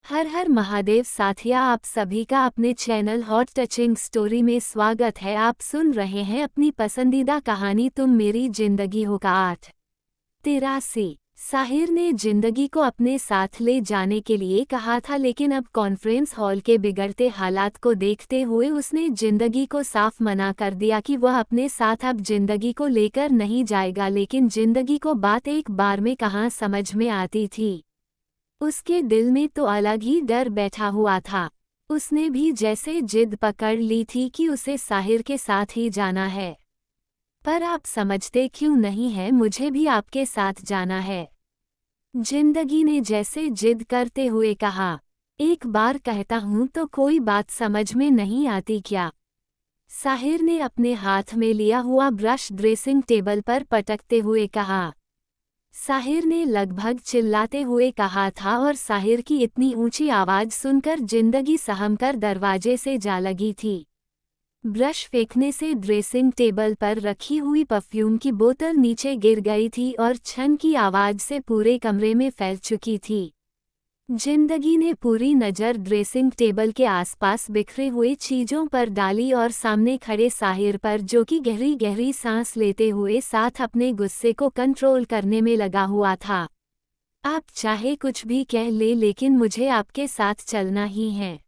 हर हर महादेव साथिया, आप सभी का अपने चैनल हॉट टचिंग स्टोरी में स्वागत है। आप सुन रहे हैं अपनी पसंदीदा कहानी तुम मेरी जिंदगी हो का 8। साहिर ने जिंदगी को अपने साथ ले जाने के लिए कहा था, लेकिन अब कॉन्फ्रेंस हॉल के बिगड़ते हालात को देखते हुए उसने जिंदगी को साफ मना कर दिया कि वह अपने साथ अब जिंदगी को लेकर नहीं जाएगा। लेकिन जिंदगी को बात एक बार में कहाँ समझ में आती थी। उसके दिल में तो अलग ही डर बैठा हुआ था। उसने भी जैसे जिद पकड़ ली थी कि उसे साहिर के साथ ही जाना है। पर आप समझते क्यों नहीं है, मुझे भी आपके साथ जाना है। जिंदगी ने जैसे जिद करते हुए कहा। एक बार कहता हूँ तो कोई बात समझ में नहीं आती क्या? साहिर ने अपने हाथ में लिया हुआ ब्रश ड्रेसिंग टेबल पर पटकते हुए कहा। साहिर ने लगभग चिल्लाते हुए कहा था और साहिर की इतनी ऊंची आवाज सुनकर जिंदगी सहमकर दरवाजे से जा लगी थी। ब्रश फेंकने से ड्रेसिंग टेबल पर रखी हुई परफ्यूम की बोतल नीचे गिर गई थी और छन की आवाज से पूरे कमरे में फैल चुकी थी। जिंदगी ने पूरी नज़र ड्रेसिंग टेबल के आसपास बिखरे हुए चीज़ों पर डाली और सामने खड़े साहिर पर, जो कि गहरी गहरी सांस लेते हुए साथ अपने गुस्से को कंट्रोल करने में लगा हुआ था। आप चाहे कुछ भी कह ले, लेकिन मुझे आपके साथ चलना ही है,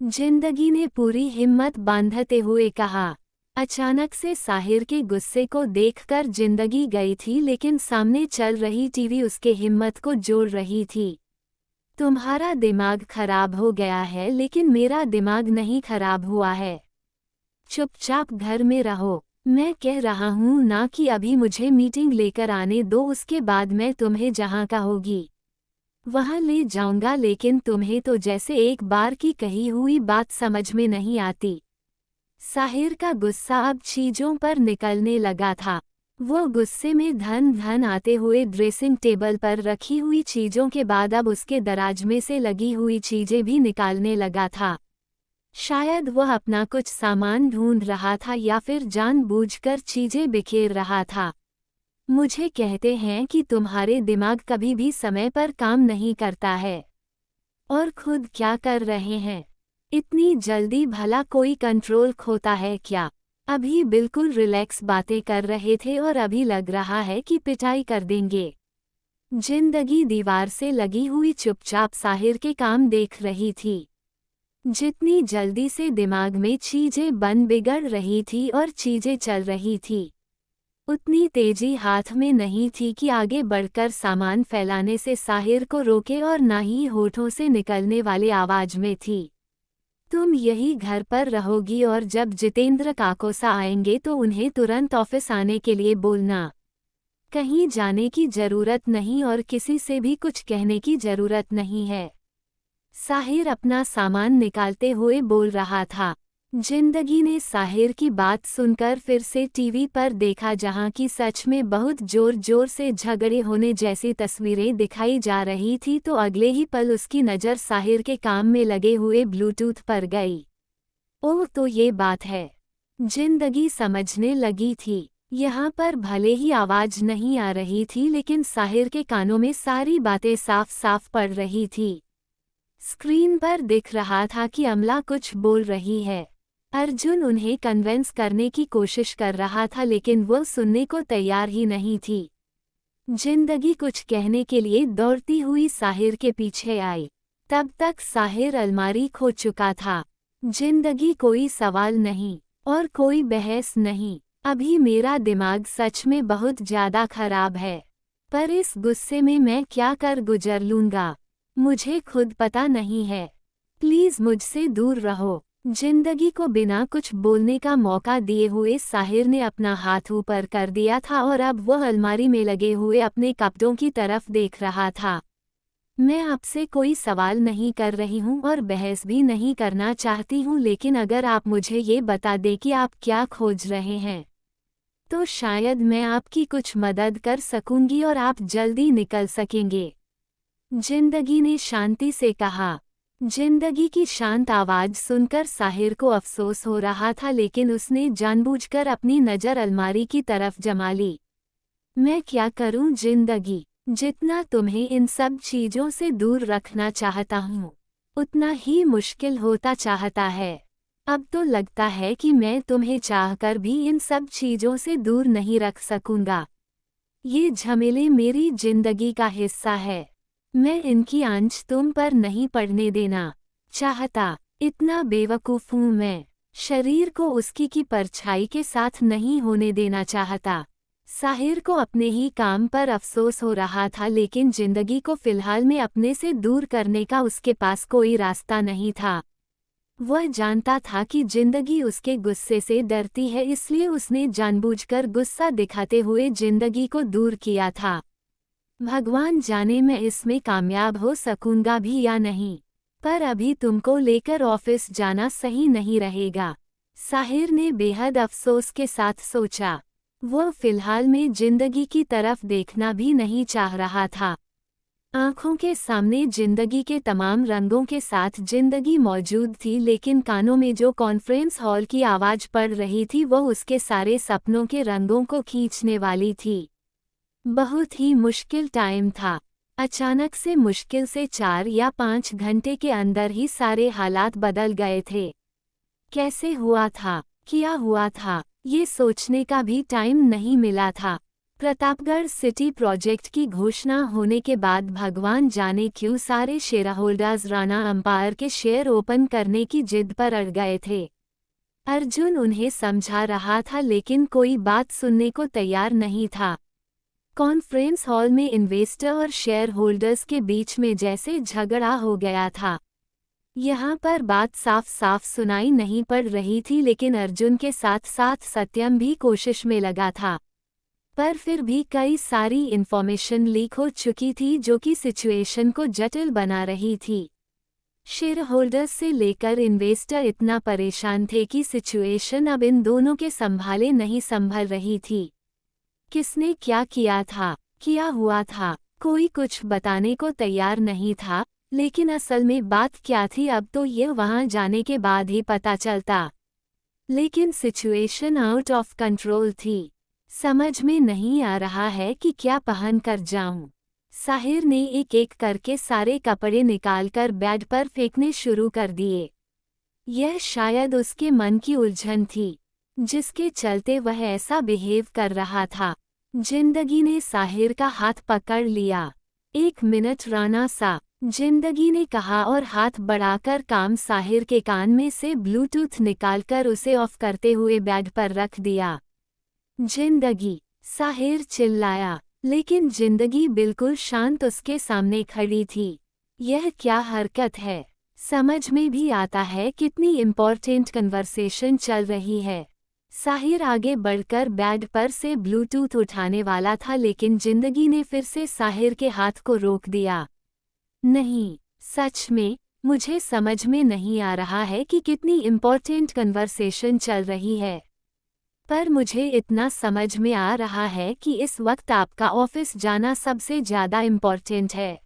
जिंदगी ने पूरी हिम्मत बांधते हुए कहा। अचानक से साहिर के गुस्से को देखकर जिंदगी गई थी, लेकिन सामने चल रही टीवी उसके हिम्मत को जोड़ रही थी। तुम्हारा दिमाग खराब हो गया है, लेकिन मेरा दिमाग नहीं खराब हुआ है। चुपचाप घर में रहो। मैं कह रहा हूँ ना कि अभी मुझे मीटिंग लेकर आने दो, उसके बाद मैं तुम्हें जहाँ कहोगी वहाँ ले जाऊंगा। लेकिन तुम्हें तो जैसे एक बार की कही हुई बात समझ में नहीं आती। साहिर का गुस्सा अब चीजों पर निकलने लगा था। वो गुस्से में धन धन आते हुए ड्रेसिंग टेबल पर रखी हुई चीजों के बाद अब उसके दराज में से लगी हुई चीजें भी निकालने लगा था। शायद वह अपना कुछ सामान ढूंढ रहा था या फिर जानबूझकर चीजें बिखेर रहा था। मुझे कहते हैं कि तुम्हारे दिमाग कभी भी समय पर काम नहीं करता है। और खुद क्या कर रहे हैं? इतनी जल्दी भला कोई कंट्रोल खोता है क्या? अभी बिल्कुल रिलैक्स बातें कर रहे थे और अभी लग रहा है कि पिटाई कर देंगे। जिंदगी दीवार से लगी हुई चुपचाप साहिर के काम देख रही थी। जितनी जल्दी से दिमाग में चीजें बन बिगड़ रही थी और चीजें चल रही थी, उतनी तेजी हाथ में नहीं थी कि आगे बढ़कर सामान फैलाने से साहिर को रोके, और ना ही होठों से निकलने वाले आवाज में थी। तुम यही घर पर रहोगी और जब जितेंद्र काकोसा आएंगे तो उन्हें तुरंत ऑफिस आने के लिए बोलना। कहीं जाने की जरूरत नहीं और किसी से भी कुछ कहने की जरूरत नहीं है। साहिर अपना सामान निकालते हुए बोल रहा था। जिंदगी ने साहिर की बात सुनकर फिर से टीवी पर देखा, जहां की सच में बहुत जोर जोर से झगड़े होने जैसी तस्वीरें दिखाई जा रही थी। तो अगले ही पल उसकी नज़र साहिर के काम में लगे हुए ब्लूटूथ पर गई। ओह, तो ये बात है। जिंदगी समझने लगी थी। यहाँ पर भले ही आवाज नहीं आ रही थी, लेकिन साहिर के कानों में सारी बातें साफ साफ पड़ रही थी। स्क्रीन पर दिख रहा था कि अमला कुछ बोल रही है। अर्जुन उन्हें कन्विंस करने की कोशिश कर रहा था, लेकिन वो सुनने को तैयार ही नहीं थी। जिंदगी कुछ कहने के लिए दौड़ती हुई साहिर के पीछे आई। तब तक साहिर अलमारी खो चुका था। जिंदगी कोई सवाल नहीं और कोई बहस नहीं। अभी मेरा दिमाग सच में बहुत ज्यादा खराब है, पर इस गुस्से में मैं क्या कर गुजर लूंगा, मुझे खुद पता नहीं है। प्लीज मुझसे दूर रहो। जिंदगी को बिना कुछ बोलने का मौका दिए हुए साहिर ने अपना हाथ ऊपर कर दिया था और अब वह अलमारी में लगे हुए अपने कपड़ों की तरफ देख रहा था। मैं आपसे कोई सवाल नहीं कर रही हूँ और बहस भी नहीं करना चाहती हूँ, लेकिन अगर आप मुझे ये बता दें कि आप क्या खोज रहे हैं, तो शायद मैं आपकी कुछ मदद कर सकूंगी और आप जल्दी निकल सकेंगे, जिंदगी ने शांति से कहा। जिंदगी की शांत आवाज सुनकर साहिर को अफसोस हो रहा था, लेकिन उसने जानबूझकर अपनी नज़र अलमारी की तरफ जमा ली। मैं क्या करूं जिंदगी? जितना तुम्हें इन सब चीजों से दूर रखना चाहता हूँ, उतना ही मुश्किल होता चाहता है। अब तो लगता है कि मैं तुम्हें चाहकर भी इन सब चीजों से दूर नहीं रख सकूंगा। ये झमेले मेरी जिंदगी का हिस्सा है। मैं इनकी आंच तुम पर नहीं पड़ने देना चाहता। इतना बेवकूफ हूँ मैं। शरीर को उसकी की परछाई के साथ नहीं होने देना चाहता। साहिर को अपने ही काम पर अफसोस हो रहा था, लेकिन जिंदगी को फिलहाल में अपने से दूर करने का उसके पास कोई रास्ता नहीं था। वह जानता था कि जिंदगी उसके गुस्से से डरती है, इसलिए उसने जानबूझकर गुस्सा दिखाते हुए जिंदगी को दूर किया था। भगवान जाने मैं इसमें कामयाब हो सकूंगा भी या नहीं, पर अभी तुमको लेकर ऑफिस जाना सही नहीं रहेगा, साहिर ने बेहद अफसोस के साथ सोचा। वह फिलहाल में जिंदगी की तरफ देखना भी नहीं चाह रहा था। आंखों के सामने जिंदगी के तमाम रंगों के साथ जिंदगी मौजूद थी, लेकिन कानों में जो कॉन्फ्रेंस हॉल की आवाज पड़ रही थी वह उसके सारे सपनों के रंगों को खींचने वाली थी। बहुत ही मुश्किल टाइम था। अचानक से मुश्किल से 4 या 5 घंटे के अंदर ही सारे हालात बदल गए थे। कैसे हुआ था, क्या हुआ था, ये सोचने का भी टाइम नहीं मिला था। प्रतापगढ़ सिटी प्रोजेक्ट की घोषणा होने के बाद भगवान जाने क्यों सारे शेयरहोल्डर्स राणा अंपायर के शेयर ओपन करने की जिद पर अड़ गए थे। अर्जुन उन्हें समझा रहा था, लेकिन कोई बात सुनने को तैयार नहीं था। कॉन्फ्रेंस हॉल में इन्वेस्टर और शेयर होल्डर्स के बीच में जैसे झगड़ा हो गया था। यहाँ पर बात साफ साफ सुनाई नहीं पड़ रही थी, लेकिन अर्जुन के साथ साथ सत्यम भी कोशिश में लगा था। पर फिर भी कई सारी इन्फॉर्मेशन लीक हो चुकी थी जो कि सिचुएशन को जटिल बना रही थी। शेयर होल्डर्स से लेकर इन्वेस्टर इतना परेशान थे कि सिचुएशन अब इन दोनों के संभाले नहीं संभल रही थी। किसने क्या किया था, क्या हुआ था, कोई कुछ बताने को तैयार नहीं था, लेकिन असल में बात क्या थी अब तो ये वहां जाने के बाद ही पता चलता। लेकिन सिचुएशन आउट ऑफ कंट्रोल थी। समझ में नहीं आ रहा है कि क्या पहन कर जाऊं। साहिर ने एक एक करके सारे कपड़े निकालकर बेड पर फेंकने शुरू कर दिए। यह शायद उसके मन की उलझन थी, जिसके चलते वह ऐसा बिहेव कर रहा था। जिंदगी ने साहिर का हाथ पकड़ लिया। 1 मिनट राणा सा, जिंदगी ने कहा और हाथ बढ़ाकर काम साहिर के कान में से ब्लूटूथ निकालकर उसे ऑफ करते हुए बेड पर रख दिया। जिंदगी, साहिर चिल्लाया, लेकिन जिंदगी बिल्कुल शांत उसके सामने खड़ी थी। यह क्या हरकत है, समझ में भी आता है कितनी इम्पोर्टेंट कन्वर्सेशन चल रही है। साहिर आगे बढ़कर बेड पर से ब्लूटूथ उठाने वाला था, लेकिन जिंदगी ने फिर से साहिर के हाथ को रोक दिया। नहीं, सच में मुझे समझ में नहीं आ रहा है कि कितनी इम्पोर्टेंट कन्वर्सेशन चल रही है, पर मुझे इतना समझ में आ रहा है कि इस वक्त आपका ऑफिस जाना सबसे ज़्यादा इम्पोर्टेंट है।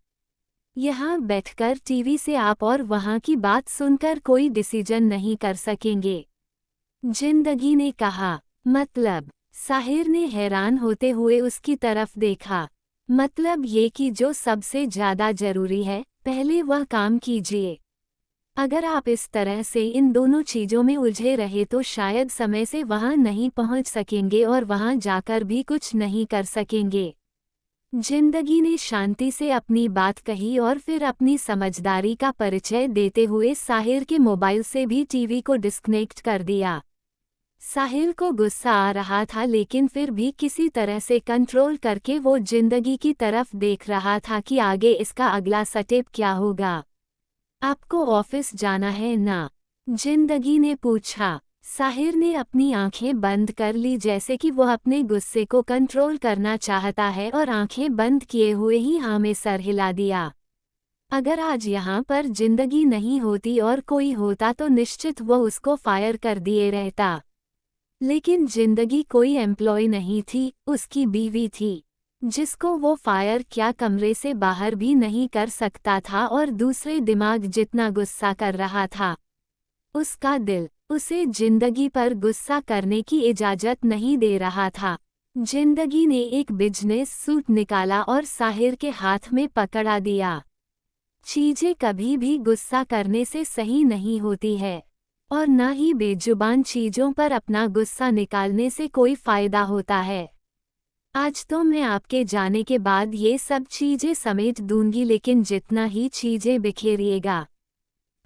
यहाँ बैठकर टीवी से आप और वहाँ की बात सुनकर कोई डिसीजन नहीं कर सकेंगे, जिंदगी ने कहा। मतलब? साहिर ने हैरान होते हुए उसकी तरफ देखा। मतलब ये कि जो सबसे ज़्यादा ज़रूरी है पहले वह काम कीजिए। अगर आप इस तरह से इन दोनों चीज़ों में उलझे रहे तो शायद समय से वहां नहीं पहुंच सकेंगे और वहां जाकर भी कुछ नहीं कर सकेंगे। जिंदगी ने शांति से अपनी बात कही और फिर अपनी समझदारी का परिचय देते हुए साहिर के मोबाइल से भी टीवी को डिस्कनेक्ट कर दिया। साहिर को गुस्सा आ रहा था, लेकिन फिर भी किसी तरह से कंट्रोल करके वो जिंदगी की तरफ देख रहा था कि आगे इसका अगला स्टेप क्या होगा। आपको ऑफिस जाना है ना? जिंदगी ने पूछा। साहिर ने अपनी आंखें बंद कर ली, जैसे कि वह अपने गुस्से को कंट्रोल करना चाहता है, और आंखें बंद किए हुए ही हाँ में सर हिला दिया। अगर आज यहाँ पर जिंदगी नहीं होती और कोई होता तो निश्चित वह उसको फायर कर दिए रहता। लेकिन जिंदगी कोई एम्प्लॉय नहीं थी, उसकी बीवी थी, जिसको वो फायर क्या कमरे से बाहर भी नहीं कर सकता था। और दूसरे दिमाग जितना गुस्सा कर रहा था, उसका दिल उसे जिंदगी पर गुस्सा करने की इजाजत नहीं दे रहा था। जिंदगी ने एक बिजनेस सूट निकाला और साहिर के हाथ में पकड़ा दिया। चीजें कभी भी गुस्सा करने से सही नहीं होती है और न ही बेजुबान चीजों पर अपना गुस्सा निकालने से कोई फायदा होता है। आज तो मैं आपके जाने के बाद ये सब चीजें समेट दूंगी, लेकिन जितना ही चीजें बिखेरिएगा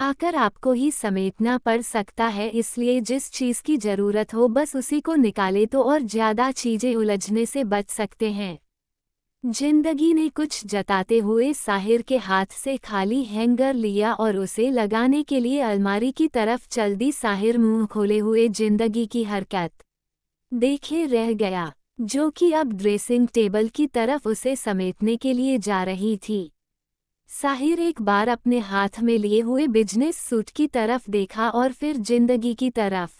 आकर आपको ही समेटना पड़ सकता है, इसलिए जिस चीज की जरूरत हो बस उसी को निकाले तो और ज्यादा चीजें उलझने से बच सकते हैं। जिंदगी ने कुछ जताते हुए साहिर के हाथ से खाली हैंगर लिया और उसे लगाने के लिए अलमारी की तरफ चल दी। साहिर मुंह खोले हुए जिंदगी की हरकत देखे रह गया, जो कि अब ड्रेसिंग टेबल की तरफ उसे समेटने के लिए जा रही थी। साहिर एक बार अपने हाथ में लिए हुए बिजनेस सूट की तरफ देखा और फिर जिंदगी की तरफ।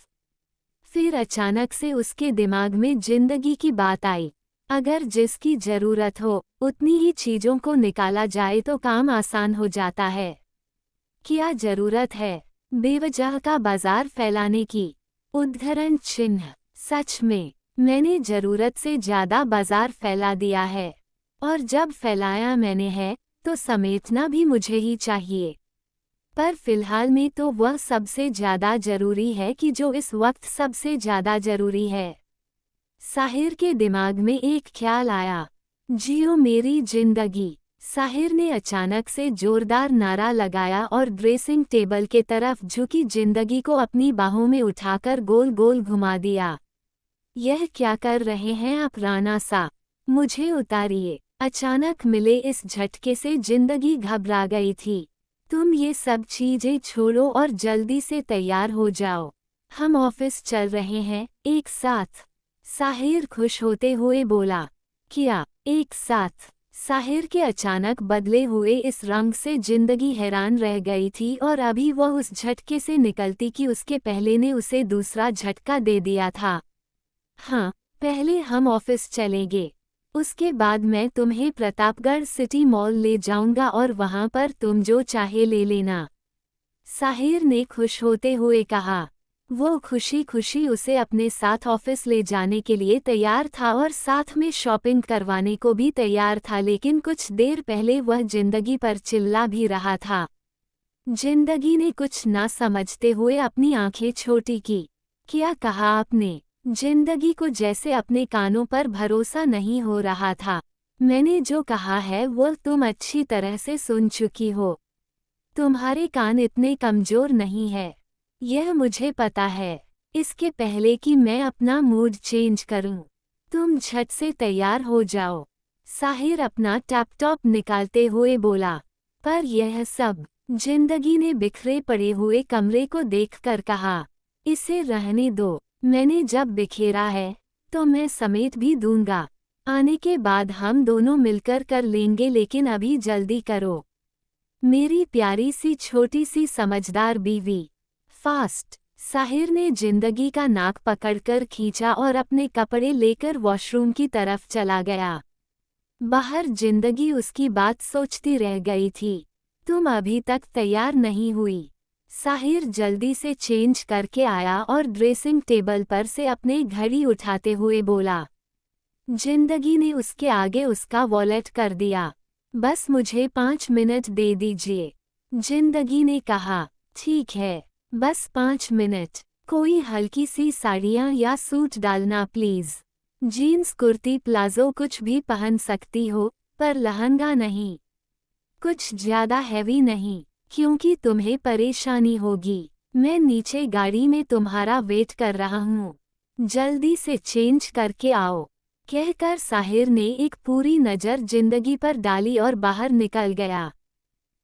फिर अचानक से उसके दिमाग में जिंदगी की बात आई, अगर जिसकी जरूरत हो उतनी ही चीजों को निकाला जाए तो काम आसान हो जाता है। क्या जरूरत है बेवजह का बाजार फैलाने की? उद्धरण चिन्ह। सच में मैंने जरूरत से ज्यादा बाजार फैला दिया है, और जब फैलाया मैंने है तो समेटना भी मुझे ही चाहिए। पर फिलहाल में तो वह सबसे ज्यादा जरूरी है कि जो इस वक्त सबसे ज्यादा जरूरी है। साहिर के दिमाग में एक ख्याल आया, जियो मेरी जिंदगी। साहिर ने अचानक से जोरदार नारा लगाया और ड्रेसिंग टेबल के तरफ झुकी जिंदगी को अपनी बाहों में उठाकर गोल गोल घुमा दिया। यह क्या कर रहे हैं आप राणा सा? मुझे उतारिए। अचानक मिले इस झटके से जिंदगी घबरा गई थी। तुम ये सब चीजें छोड़ो और जल्दी से तैयार हो जाओ, हम ऑफिस चल रहे हैं एक साथ। साहिर खुश होते हुए बोला। क्या एक साथ? साहिर के अचानक बदले हुए इस रंग से जिंदगी हैरान रह गई थी और अभी वह उस झटके से निकलती कि उसके पहले ने उसे दूसरा झटका दे दिया था। हाँ, पहले हम ऑफिस चलेंगे, उसके बाद मैं तुम्हें प्रतापगढ़ सिटी मॉल ले जाऊंगा और वहां पर तुम जो चाहे ले लेना, साहिर ने खुश होते हुए कहा। वो खुशी खुशी उसे अपने साथ ऑफिस ले जाने के लिए तैयार था और साथ में शॉपिंग करवाने को भी तैयार था, लेकिन कुछ देर पहले वह जिंदगी पर चिल्ला भी रहा था। जिंदगी ने कुछ ना समझते हुए अपनी आंखें छोटी की। क्या कहा आपने? जिंदगी को जैसे अपने कानों पर भरोसा नहीं हो रहा था। मैंने जो कहा है वो तुम अच्छी तरह से सुन चुकी हो। तुम्हारे कान इतने कमजोर नहीं है, यह मुझे पता है। इसके पहले कि मैं अपना मूड चेंज करूं, तुम झट से तैयार हो जाओ, साहिर अपना लैपटॉप निकालते हुए बोला। पर यह सब? जिंदगी ने बिखरे पड़े हुए कमरे को देखकर कहा। इसे रहने दो, मैंने जब बिखेरा है तो मैं समेट भी दूंगा। आने के बाद हम दोनों मिलकर कर लेंगे, लेकिन अभी जल्दी करो मेरी प्यारी सी छोटी सी समझदार बीवी। फास्ट। साहिर ने जिंदगी का नाक पकड़कर खींचा और अपने कपड़े लेकर वॉशरूम की तरफ चला गया। बाहर जिंदगी उसकी बात सोचती रह गई थी। तुम अभी तक तैयार नहीं हुई? साहिर जल्दी से चेंज करके आया और ड्रेसिंग टेबल पर से अपने घड़ी उठाते हुए बोला। जिंदगी ने उसके आगे उसका वॉलेट कर दिया। बस मुझे 5 मिनट दे दीजिए, जिंदगी ने कहा। ठीक है, बस 5 मिनट। कोई हल्की सी साड़ियाँ या सूट डालना प्लीज। जीन्स कुर्ती प्लाजो कुछ भी पहन सकती हो, पर लहंगा नहीं। कुछ ज्यादा हैवी नहीं, क्योंकि तुम्हें परेशानी होगी। मैं नीचे गाड़ी में तुम्हारा वेट कर रहा हूँ, जल्दी से चेंज करके आओ, कहकर साहिर ने एक पूरी नज़र जिंदगी पर डाली और बाहर निकल गया।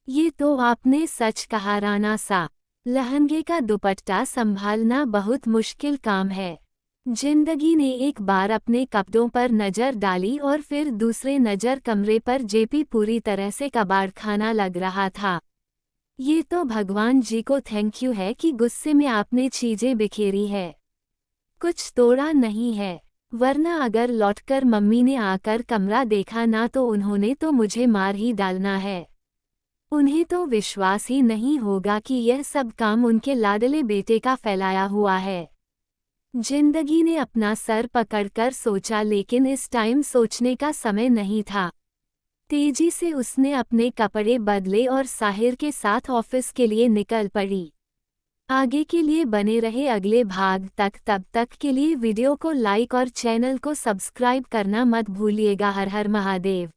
ये तो आपने सच कहा राणा सा, लहंगे का दुपट्टा संभालना बहुत मुश्किल काम है। जिंदगी ने एक बार अपने कपड़ों पर नज़र डाली और फिर दूसरे नज़र कमरे पर। जेपी पूरी तरह से कबाड़ खाना लग रहा था। ये तो भगवान जी को थैंक यू है कि गुस्से में आपने चीजें बिखेरी है, कुछ तोड़ा नहीं है, वरना अगर लौटकर मम्मी ने आकर कमरा देखा ना तो उन्होंने तो मुझे मार ही डालना है। उन्हें तो विश्वास ही नहीं होगा कि यह सब काम उनके लाडले बेटे का फैलाया हुआ है। जिंदगी ने अपना सर पकड़कर सोचा, लेकिन इस टाइम सोचने का समय नहीं था। तेजी से उसने अपने कपड़े बदले और साहिर के साथ ऑफिस के लिए निकल पड़ी। आगे के लिए बने रहे अगले भाग तक। तब तक के लिए वीडियो को लाइक और चैनल को सब्सक्राइब करना मत भूलिएगा। हर हर महादेव।